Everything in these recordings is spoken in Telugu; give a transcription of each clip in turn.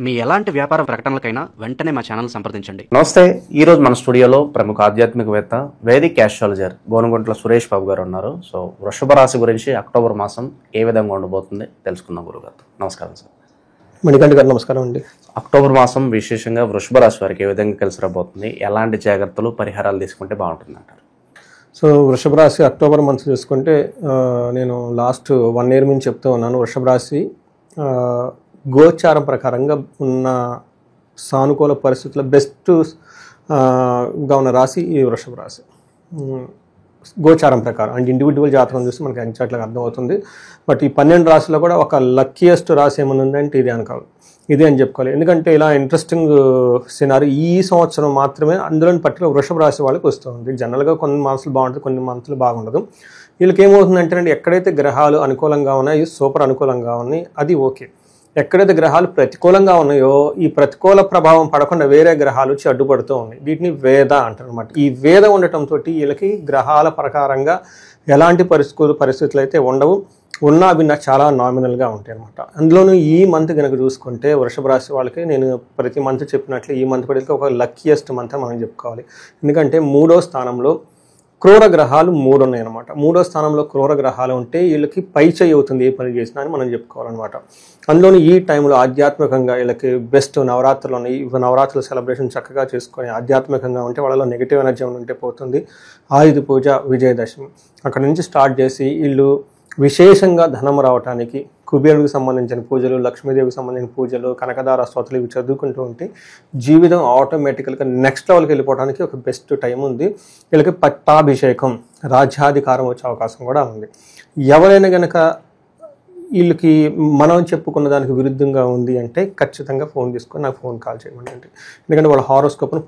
మీ ఎలాంటి వ్యాపార ప్రకటనలకైనా వెంటనే మా ఛానల్ సంప్రదించండి. నమస్తే. ఈరోజు మన స్టూడియోలో ప్రముఖ ఆధ్యాత్మికవేత్త వేదిక్ ఆస్ట్రాలజర్ గోనుగుంట్ల సురేష్ బాబు గారు ఉన్నారు. సో వృషభ రాశి గురించి అక్టోబర్ మాసం ఏ విధంగా ఉండబోతుంది తెలుసుకుందాం గురుగారు. నమస్కారం సార్. మణికంఠ గారు నమస్కారం అండి. అక్టోబర్ మాసం విశేషంగా వృషభ రాశి వారికి ఏ విధంగా కలిసి రాబోతుంది, ఎలాంటి జాగ్రత్తలు పరిహారాలు తీసుకుంటే బాగుంటుంది అంటారు? సో వృషభ రాశి అక్టోబర్ మంత్ చూసుకుంటే నేను లాస్ట్ 1 year నుంచి చెప్తూ ఉన్నాను. వృషభ రాశి గోచారం ప్రకారంగా ఉన్న సానుకూల పరిస్థితుల బెస్ట్గా ఉన్న రాశి ఈ వృషభ రాశి. గోచారం ప్రకారం అంటే ఇండివిజువల్ జాతకం చూస్తే మనకి ఎగ్జాక్ట్గా అర్థమవుతుంది. బట్ ఈ 12 రాశిలో కూడా ఒక లక్కీయెస్ట్ రాశి ఏమైనా ఉందంటే ఇది అనుకోవాలి, ఇది అని చెప్పుకోవాలి. ఎందుకంటే ఇలా ఇంట్రెస్టింగ్ సినారీ ఈ సంవత్సరం మాత్రమే అందులోని పట్టిన వృషభ రాశి వాళ్ళకి వస్తుంది. జనరల్గా కొన్ని మంత్స్లు బాగుంటుంది, కొన్ని మంత్లు బాగుండదు. వీళ్ళకి ఏమవుతుందంటే ఎక్కడైతే గ్రహాలు అనుకూలంగా ఉన్నాయో సూపర్ అనుకూలంగా ఉన్నాయి, అది ఓకే. ఎక్కడైతే గ్రహాలు ప్రతికూలంగా ఉన్నాయో ఈ ప్రతికూల ప్రభావం పడకుండా వేరే గ్రహాలు వచ్చి అడ్డుపడుతూ ఉన్నాయి. వీటిని వేద అంటారు అనమాట. ఈ వేద ఉండటంతో వీళ్ళకి గ్రహాల ప్రకారంగా ఎలాంటి పరిస్థితులు అయితే ఉండవు, ఉన్నా అవి చాలా నామినల్గా ఉంటాయి అనమాట. అందులోనూ ఈ మంత్ కనుక చూసుకుంటే వృషభ రాశి వాళ్ళకి నేను ప్రతి మంత్ చెప్పినట్లు ఈ మంత్ పడితే ఒక లక్కీయెస్ట్ మంత్ మనం చెప్పుకోవాలి. ఎందుకంటే 3వ స్థానంలో క్రూర గ్రహాలు 3 ఉన్నాయన్నమాట. 3వ స్థానంలో క్రూర గ్రహాలు ఉంటే వీళ్ళకి పై చేయి అవుతుంది ఏ పని చేసినా అని మనం చెప్పుకోవాలన్నమాట. అందులోని ఈ టైంలో ఆధ్యాత్మికంగా వీళ్ళకి బెస్ట్ నవరాత్రులు ఉన్నాయి. నవరాత్రుల సెలబ్రేషన్ చక్కగా చేసుకొని ఆధ్యాత్మికంగా ఉంటే వాళ్ళలో నెగిటివ్ ఎనర్జీ ఉంటే పోతుంది. ఆయుధ పూజ, విజయదశమి అక్కడ నుంచి స్టార్ట్ చేసి వీళ్ళు విశేషంగా ధనం రావడానికి కుబేరుడికి సంబంధించిన పూజలు, లక్ష్మీదేవికి సంబంధించిన పూజలు, కనకదార స్తోత్రాలు ఇవి చదువుకుంటూ ఉంటే జీవితం ఆటోమేటికల్గా నెక్స్ట్ లెవెల్కి వెళ్ళిపోవడానికి ఒక బెస్ట్ టైం ఉంది. వీళ్ళకి పట్టాభిషేకం, రాజ్యాధికారం వచ్చే అవకాశం కూడా ఉంది. ఎవరైనా కనుక వీళ్ళకి మనం చెప్పుకున్న దానికి విరుద్ధంగా ఉంది అంటే ఖచ్చితంగా ఫోన్ తీసుకొని నాకు ఫోన్ కాల్ చేయమండి. ఎందుకంటే వాళ్ళ హారోస్కోప్ను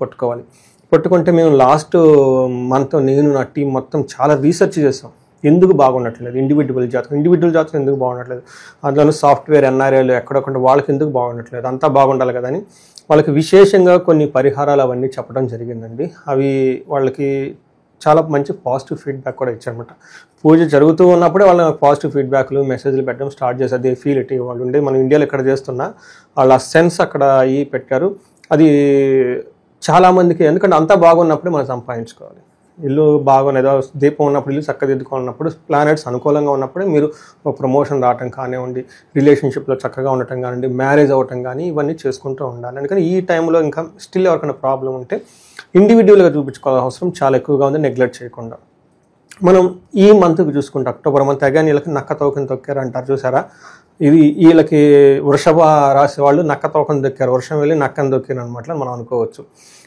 పట్టుకుంటే మేము లాస్ట్ మంత్ నేను నా టీం మొత్తం చాలా రీసెర్చ్ చేసాం. ఎందుకు బాగుండట్లేదు ఇండివిజువల్ జాతకం ఎందుకు బాగుండట్లేదు, అందులో సాఫ్ట్వేర్ ఎన్ఆర్ఐలు ఎక్కడొక్కడ వాళ్ళకి ఎందుకు బాగుండట్లేదు, అంతా బాగుండాలి కదా అని వాళ్ళకి విశేషంగా కొన్ని పరిహారాలు అవన్నీ చెప్పడం జరిగిందండి. అవి వాళ్ళకి చాలా మంచి పాజిటివ్ ఫీడ్బ్యాక్ కూడా ఇచ్చారనమాట. పూజ జరుగుతూ ఉన్నప్పుడే వాళ్ళ పాజిటివ్ ఫీడ్బ్యాక్లు మెసేజ్లు పెట్టడం స్టార్ట్ చేశారు. They feel it. వాళ్ళు ఉండే మనం ఇండియాలో ఎక్కడ చేస్తున్నా వాళ్ళ సెన్స్ అక్కడ అయ్యి పెట్టారు. అది చాలామందికి, ఎందుకంటే అంతా బాగున్నప్పుడే మనం సంపాదించుకోవాలి. ఇల్లు బాగున్నది, ఏదో దీపం ఉన్నప్పుడు ఇల్లు చక్కదిద్దుకున్నప్పుడు, ప్లానెట్స్ అనుకూలంగా ఉన్నప్పుడే మీరు ఒక ప్రమోషన్ రావటం కానివ్వండి, రిలేషన్షిప్లో చక్కగా ఉండటం కానివ్వండి, మ్యారేజ్ అవ్వటం కానీ ఇవన్నీ చేసుకుంటూ ఉండాలి. అందుకని ఈ టైంలో ఇంకా స్టిల్ ఎవరికైనా ప్రాబ్లం ఉంటే ఇండివిజువల్గా చూపించుకోవాల్సిన అవసరం చాలా ఎక్కువగా ఉంది. నెగ్లెక్ట్ చేయకుండా మనం ఈ మంత్కి చూసుకుంటే అక్టోబర్ మంత్ అగానే వీళ్ళకి నక్క తోకని తొక్కారు అంటారు చూసారా. ఇది వీళ్ళకి వృషభ రాశి వాళ్ళు నక్క తోకని దొక్కారు, వర్షం వెళ్ళి నక్కని దొక్కారు అనమాట మనం అనుకోవచ్చు.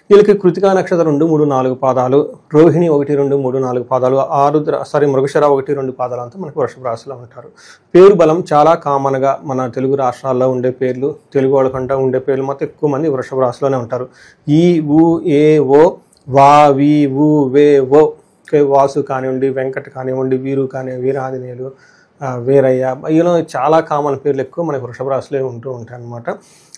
వీళ్ళకి కృతికా నక్షత్రం 2, 3, 4 పాదాలు, రోహిణి 1, 2, 3, 4 పాదాలు, మృగశిర 1, 2 పాదాలు అంతా మనకు వృషభ రాశిలో ఉంటారు. పేరు బలం చాలా కామన్గా మన తెలుగు రాష్ట్రాల్లో ఉండే పేర్లు, తెలుగు వాళ్ళకంటే ఉండే పేర్లు మొత్తం ఎక్కువ మంది వృషభ రాశిలోనే ఉంటారు. ఈ ఊ ఏ ఓ వా వి ఊ వే ఓ, వాసు కానివ్వండి, వెంకట కానివ్వండి, వీరు కానివ్వండి, వీరాంజనేయులు, వీరయ్య, ఇలా చాలా కామన్ పేర్లు ఎక్కువ మనకు వృషభ రాశిలో ఉంటూ ఉంటాయి అన్నమాట.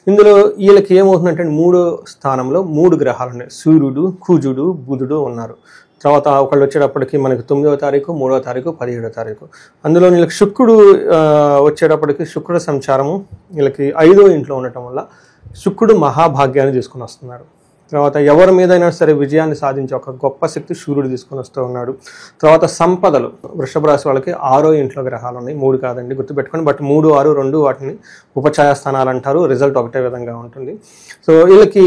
ఇందులో వీళ్ళకి ఏమవుతుందంటే 3వ స్థానంలో 3 గ్రహాలు ఉన్నాయి. సూర్యుడు, కుజుడు, బుధుడు ఉన్నారు. తర్వాత ఒకళ్ళు వచ్చేటప్పటికి మనకి 9వ తారీఖు, 3వ తారీఖు, 17వ తారీఖు. అందులో వీళ్ళకి శుక్రుడు వచ్చేటప్పటికి శుక్రుడు సంచారము వీళ్ళకి 5వ ఇంట్లో ఉండటం వల్ల శుక్రుడు మహాభాగ్యాన్ని తీసుకుని వస్తున్నారు. తర్వాత ఎవరి మీదైనా సరే విజయాన్ని సాధించే ఒక గొప్ప శక్తి సూర్యుడు తీసుకొని వస్తూ ఉన్నాడు. తర్వాత సంపదలు, వృషభ రాశి వాళ్ళకి 6వ ఇంట్లో గ్రహాలు ఉన్నాయి. 3 కాదండి, గుర్తుపెట్టుకోండి. బట్ 3, 6, 2 వాటిని ఉపఛాయ స్థానాలు అంటారు. రిజల్ట్ ఒకటే విధంగా ఉంటుంది. సో వీళ్ళకి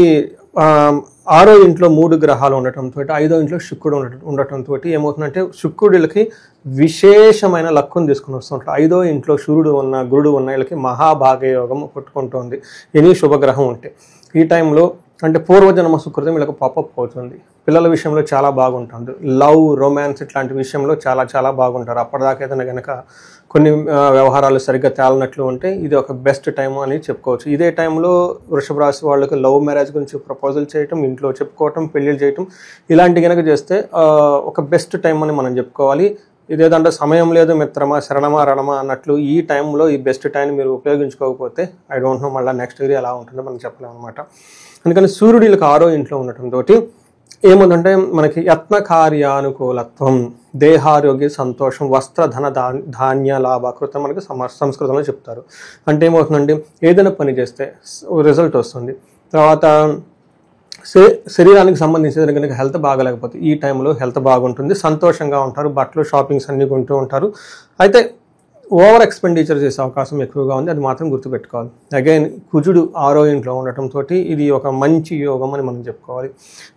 6వ ఇంట్లో 3 గ్రహాలు ఉండటంతో 5వ ఇంట్లో శుక్రుడు ఉండటంతో ఏమవుతుందంటే శుక్రుడు వీళ్ళకి విశేషమైన లక్కును తీసుకుని వస్తుంటాడు. 5వ ఇంట్లో సూర్యుడు ఉన్న, గురుడు ఉన్న వీళ్ళకి మహాభాగ్యయోగం పుట్టుకుంటుంది ఎనీ శుభగ్రహం ఉంటే. ఈ టైంలో అంటే పూర్వజన్మ సుకృతం వీళ్ళకి పాపప్ అవుతుంది. పిల్లల విషయంలో చాలా బాగుంటుంది. లవ్, రొమాన్స్ ఇట్లాంటి విషయంలో చాలా చాలా బాగుంటారు. అప్పటిదాకా ఏదైనా కనుక కొన్ని వ్యవహారాలు సరిగ్గా తేలనట్లు ఉంటే ఇది ఒక బెస్ట్ టైం అని చెప్పుకోవచ్చు. ఇదే టైంలో వృషభ రాశి వాళ్ళకి లవ్ మ్యారేజ్ గురించి ప్రపోజల్ చేయటం, ఇంట్లో చెప్పుకోవటం, పెళ్ళిళ్ళు చేయటం ఇలాంటి కనుక చేస్తే ఒక బెస్ట్ టైం అని మనం చెప్పుకోవాలి. ఇదేదంటే సమయం లేదు మిత్రమా, శరణమా రణమా అన్నట్లు ఈ టైంలో ఈ బెస్ట్ టైం మీరు ఉపయోగించుకోకపోతే ఐ డోంట్ నో మళ్ళీ నెక్స్ట్ ఇయర్ ఎలా ఉంటుందో మనం చెప్పలేము అనమాట. అందుకని సూర్యుడు వీళ్ళకి 6వ ఇంట్లో ఉండటంతో ఏముందంటే మనకి యత్న కార్యానుకూలత్వం, దేహారోగ్య సంతోషం, వస్త్రధన ధాన్య లాభకృతం మనకి సంస్కృతంలో చెప్తారు. అంటే ఏమవుతుందండి, ఏదైనా పని చేస్తే రిజల్ట్ వస్తుంది. తర్వాత శరీరానికి సంబంధించిన కనుక హెల్త్ బాగాలేకపోతే ఈ టైంలో హెల్త్ బాగుంటుంది, సంతోషంగా ఉంటారు, బట్టలు షాపింగ్స్ అన్నీ కొంటూ ఉంటారు. అయితే ఓవర్ ఎక్స్పెండిచర్ చేసే అవకాశం ఎక్కువగా ఉంది, అది మాత్రం గుర్తుపెట్టుకోవాలి. అగైన్ కుజుడు 6వ ఇంట్లో ఉండటంతో ఇది ఒక మంచి యోగం అని మనం చెప్పుకోవాలి.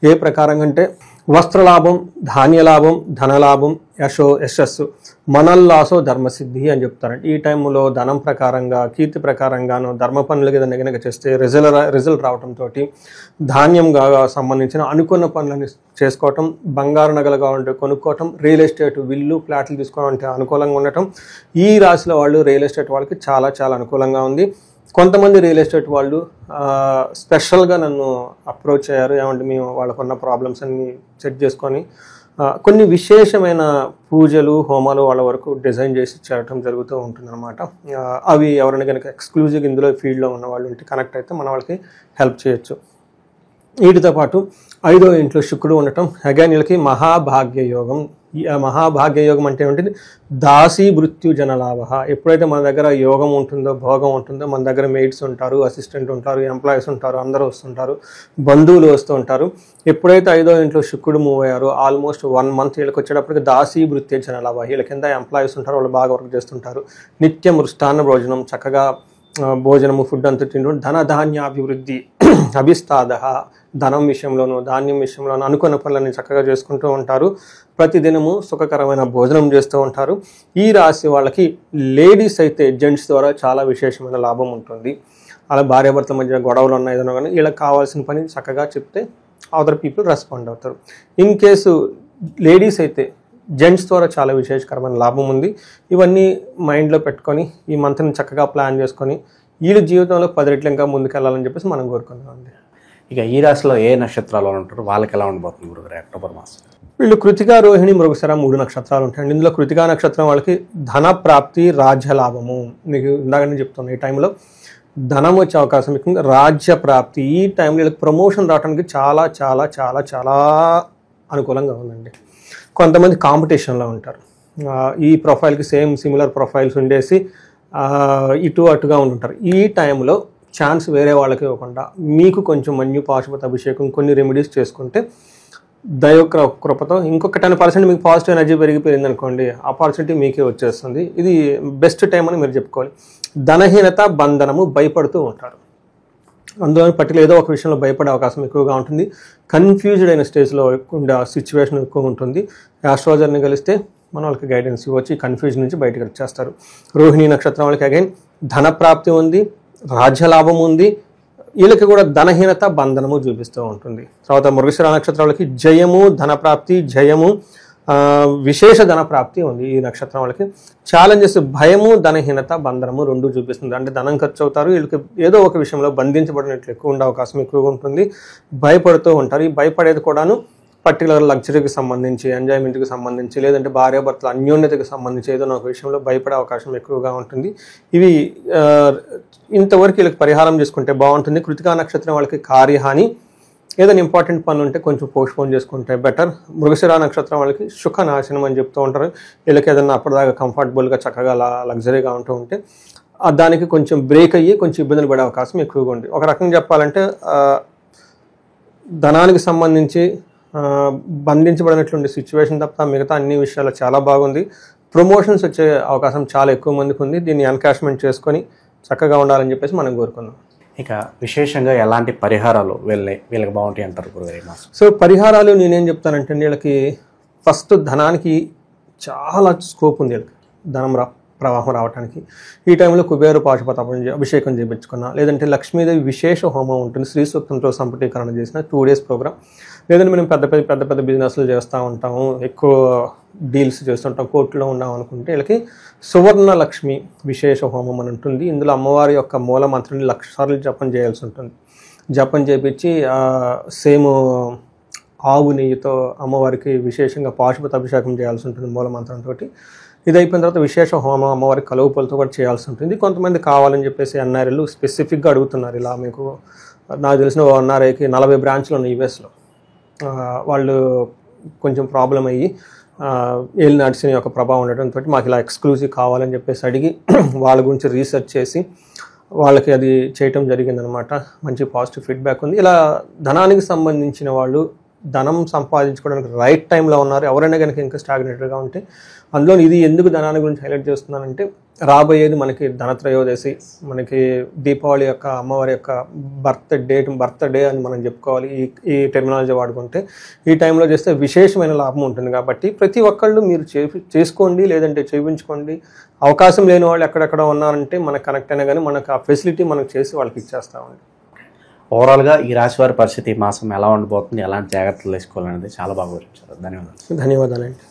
ఏ ప్రకారంగా అంటే వస్త్రలాభం, ధాన్యలాభం, ధనలాభం, యశస్సు, మనల్లాసో ధర్మసిద్ధి అని చెప్తారంటే ఈ టైంలో ధనం ప్రకారంగా, కీర్తి ప్రకారంగాను, ధర్మ పనులు ఏదైనా గనక చేస్తే రిజల్ట్ రావడంతో ధాన్యంగా సంబంధించిన అనుకున్న పనులను చేసుకోవటం, బంగారు నగలుగా ఉంటే కొనుక్కోవటం, రియల్ ఎస్టేట్ విల్లు ఫ్లాట్లు తీసుకోవాలంటే అనుకూలంగా ఉండటం. ఈ రాశిలో వాళ్ళు రియల్ ఎస్టేట్ వాళ్ళకి చాలా చాలా అనుకూలంగా ఉంది. కొంతమంది రియల్ ఎస్టేట్ వాళ్ళు స్పెషల్గా నన్ను అప్రోచ్ అయ్యారు. ఏమంటే మేము వాళ్ళకున్న ప్రాబ్లమ్స్ అన్ని సెట్ చేసుకొని కొన్ని విశేషమైన పూజలు, హోమాలు వాళ్ళ వరకు డిజైన్ చేసి చేయటం జరుగుతూ ఉంటుందన్నమాట. అవి ఎవరైనా కనుక ఎక్స్క్లూజివ్గా ఇందులో ఫీల్డ్లో ఉన్న వాళ్ళు ఉంటే కనెక్ట్ అయితే మన వాళ్ళకి హెల్ప్ చేయొచ్చు. వీటితో పాటు 5వ ఇంట్లో శుక్రుడు ఉండటం, అగైన్ వీళ్ళకి మహాభాగ్య యోగం. ఈ మహాభాగ్య యోగం అంటే ఏమిటి, దాసీ మృత్యు జనలాభ. ఎప్పుడైతే మన దగ్గర యోగం ఉంటుందో, భోగం ఉంటుందో, మన దగ్గర మెయిడ్స్ ఉంటారు, అసిస్టెంట్ ఉంటారు, ఎంప్లాయీస్ ఉంటారు, అందరూ వస్తుంటారు, బంధువులు వస్తూ ఉంటారు. ఎప్పుడైతే 5వ ఇంట్లో శుక్రుడు మూవ్ అయ్యారో ఆల్మోస్ట్ 1 మంత్ వీళ్ళకి వచ్చేటప్పటికి దాసీ మృత్యు జనలాభ. వీళ్ళ కింద ఎంప్లాయీస్ ఉంటారు, వాళ్ళు బాగా వర్క్ చేస్తుంటారు. నిత్యం మృష్టాన్న భోజనం, చక్కగా భోజనము, ఫుడ్ అంతా తింటూ ధనధాన్యాభివృద్ధి, అభిస్తాద, ధనం విషయంలోనూ ధాన్యం విషయంలోనూ అనుకున్న పనులని చక్కగా చేసుకుంటూ ఉంటారు. ప్రతిదినము సుఖకరమైన భోజనం చేస్తూ ఉంటారు. ఈ రాశి వాళ్ళకి లేడీస్ అయితే జెంట్స్ ద్వారా చాలా విశేషమైన లాభం ఉంటుంది. అలా భార్యాభర్తల మధ్య గొడవలు ఉన్నాయి ఏదైనా కానీ వీళ్ళకి కావాల్సిన పని చక్కగా చెప్తే అదర్ పీపుల్ రెస్పాండ్ అవుతారు. ఇన్ కేసు లేడీస్ అయితే జెంట్స్ ద్వారా చాలా విశేషకరమైన లాభం ఉంది. ఇవన్నీ మైండ్లో పెట్టుకొని ఈ మంత్ని చక్కగా ప్లాన్ చేసుకొని వీళ్ళ జీవితంలో 10 రెట్లు ఇంకా ముందుకెళ్ళాలని చెప్పేసి మనం కోరుకుందామండి. ఇక ఈ రాశిలో ఏ నక్షత్రాలు ఉంటారు, వాళ్ళకి ఎలా ఉండబోతుంది గురుగారు అక్టోబర్ మాసం? వీళ్ళు కృతికా, రోహిణి, మృగశిర 3 నక్షత్రాలు ఉంటాయండి. ఇందులో కృతికా నక్షత్రం వాళ్ళకి ధన ప్రాప్తి, రాజ్య లాభము. మీకు ఇందాకనే చెప్తున్నాను, ఈ టైంలో ధనం వచ్చే అవకాశం ఎక్కువ, రాజ్య ప్రాప్తి. ఈ టైంలో వీళ్ళకి ప్రమోషన్ రావడానికి చాలా చాలా చాలా చాలా అనుకూలంగా ఉందండి. కొంతమంది కాంపిటీషన్లో ఉంటారు. ఈ ప్రొఫైల్కి సేమ్ సిమిలర్ ప్రొఫైల్స్ ఉండేసి ఇటు అటుగా ఉంటారు. ఈ టైంలో ఛాన్స్ వేరే వాళ్ళకి ఇవ్వకుండా మీకు కొంచెం మన్యు పాశుపత అభిషేకం, కొన్ని రెమెడీస్ చేసుకుంటే దైవ కృపతో ఇంకొక 10% మీకు పాజిటివ్ ఎనర్జీ పెరిగిపోయింది అనుకోండి, ఆపర్చునిటీ మీకే వచ్చేస్తుంది. ఇది బెస్ట్ టైం అని మీరు చెప్పుకోవాలి. ధనహీనత, బంధనము, భయపడుతూ ఉంటారు. అందులో పర్టికులర్ ఏదో ఒక విషయంలో భయపడే అవకాశం ఎక్కువగా ఉంటుంది. కన్ఫ్యూజ్డ్ అయిన స్టేజ్లో ఉండే సిచ్యువేషన్ ఎక్కువ ఉంటుంది. ఆస్ట్రాలజర్ని కలిస్తే మన వాళ్ళకి గైడెన్స్ ఇవ్వచ్చు, ఈ కన్ఫ్యూజన్ నుంచి బయటకు వచ్చేస్తారు. రోహిణి నక్షత్రం వాళ్ళకి అగైన్ ధన ప్రాప్తి ఉంది, రాజ్యలాభం ఉంది. వీళ్ళకి కూడా ధనహీనత, బంధనము చూపిస్తూ ఉంటుంది. తర్వాత మృగశిర నక్షత్రం వాళ్ళకి జయము, ధనప్రాప్తి, జయము, విశేష ధన ప్రాప్తి ఉంది. ఈ నక్షత్రం వాళ్ళకి ఛాలెంజెస్, భయము, ధనహీనత, బంధనము 2 చూపిస్తుంది. అంటే ధనం ఖర్చు అవుతారు, వీళ్ళకి ఏదో ఒక విషయంలో బంధించబడినట్లు ఎక్కువ ఉండే అవకాశం ఎక్కువగా ఉంటుంది. భయపడుతూ ఉంటారు. ఈ భయపడేది కూడాను పర్టికులర్ లగ్జరీకి సంబంధించి, ఎంజాయ్మెంట్కి సంబంధించి, లేదంటే భార్యాభర్తల అన్యోన్యతకి సంబంధించి ఏదైనా ఒక విషయంలో భయపడే అవకాశం ఎక్కువగా ఉంటుంది. ఇవి ఇంతవరకు వీళ్ళకి పరిహారం చేసుకుంటే బాగుంటుంది. కృతికా నక్షత్రం వాళ్ళకి కార్యహాని, ఏదైనా ఇంపార్టెంట్ పనులు ఉంటే కొంచెం పోస్ట్పోన్ చేసుకుంటే బెటర్. మృగశిర నక్షత్రం వాళ్ళకి సుఖ నాశనం అని చెప్తూ ఉంటారు. వీళ్ళకి ఏదైనా అప్పటిదాకా కంఫర్టబుల్గా చక్కగా లగ్జరీగా ఉంటూ ఉంటే దానికి కొంచెం బ్రేక్ అయ్యి కొంచెం ఇబ్బందులు పడే అవకాశం ఎక్కువగా ఉంది. ఒక రకంగా చెప్పాలంటే ధనానికి సంబంధించి బంధించబడినటువంటి సిచ్యువేషన్ తప్ప మిగతా అన్ని విషయాలు చాలా బాగుంది. ప్రమోషన్స్ వచ్చే అవకాశం చాలా ఎక్కువ మందికి ఉంది. దీన్ని ఎన్కాష్మెంట్ చేసుకొని చక్కగా ఉండాలని చెప్పేసి మనం కోరుకుందాం. ఇక విశేషంగా ఎలాంటి పరిహారాలు వీళ్ళకి బాగుంటాయి అంటారు గురుగారు? సో పరిహారాలు నేనేం చెప్తానంటే వీళ్ళకి ఫస్ట్ ధనానికి చాలా స్కోప్ ఉంది. వీళ్ళకి ధనం ప్రవాహం రావడానికి ఈ టైంలో కుబేర పాశుపత అభిషేకం చేయించుకున్నా, లేదంటే లక్ష్మీదేవి విశేష హోమం ఉంటుంది, శ్రీ సూక్తంతో సంపుటీకరణ చేసిన 2 days ప్రోగ్రామ్. లేదంటే మనం పెద్ద బిజినెస్లు చేస్తూ ఉంటాము, ఎక్కువ డీల్స్ చేస్తుంటాం, కోర్టులో ఉన్నాం అనుకుంటే వీళ్ళకి సువర్ణ లక్ష్మి విశేష హోమం అని ఉంటుంది. ఇందులో అమ్మవారి యొక్క మూల మంత్రాన్ని 1,00,000 సార్లు జపం చేయాల్సి ఉంటుంది. జపం చేపించి సేమ్ ఆవు నెయ్యితో అమ్మవారికి విశేషంగా పాశుపత అభిషేకం చేయాల్సి ఉంటుంది మూల మంత్రంతో. ఇది అయిపోయిన తర్వాత విశేష హోమం అమ్మవారికి కలువపలతో కూడా చేయాల్సి ఉంటుంది. కొంతమంది కావాలని చెప్పేసి ఎన్ఆర్ఐలు స్పెసిఫిక్గా అడుగుతున్నారు. ఇలా మీకు నాకు తెలిసిన ఎన్ఆర్ఐకి 40 బ్రాంచ్లు ఉన్నాయి యూఎస్లో. వాళ్ళు కొంచెం ప్రాబ్లం అయ్యి ఏలినాటి శని యొక్క ప్రభావం ఉండటంతో మాకు ఇలా ఎక్స్క్లూజివ్ కావాలని చెప్పేసి అడిగి వాళ్ళ గురించి రీసెర్చ్ చేసి వాళ్ళకి అది చేయటం జరిగిందనమాట. మంచి పాజిటివ్ ఫీడ్బ్యాక్ ఉంది. ఇలా ధనానికి సంబంధించిన వాళ్ళు ధనం సంపాదించుకోవడానికి రైట్ టైంలో ఉన్నారు. ఎవరైనా కనుక ఇంకా స్టాగ్నేటెడ్గా ఉంటే, అందులో ఇది ఎందుకు ధనాన్ని గురించి హైలైట్ చేస్తున్నానంటే, రాబోయేది మనకి ధనత్రయోదశి, మనకి దీపావళి యొక్క అమ్మవారి యొక్క బర్త్డే అని మనం చెప్పుకోవాలి ఈ టెర్మినాలజీ వాడుకుంటే. ఈ టైంలో చేస్తే విశేషమైన లాభం ఉంటుంది కాబట్టి ప్రతి ఒక్కళ్ళు మీరు చేసుకోండి, లేదంటే చేయించుకోండి. అవకాశం లేని వాళ్ళు ఎక్కడెక్కడ ఉన్నారంటే మనకు కనెక్ట్ అయినా కానీ మనకు ఆ ఫెసిలిటీ మనకు చేసి వాళ్ళకి ఇచ్చేస్తామండి. ఓవరాల్గా ఈ రాశి వారి పరిస్థితి ఈ మాసం ఎలా ఉండబోతుంది, ఎలాంటి జాగ్రత్తలు తీసుకోవాలనేది చాలా బాగా వివరించారు. ధన్యవాదాలు. ధన్యవాదాలండి.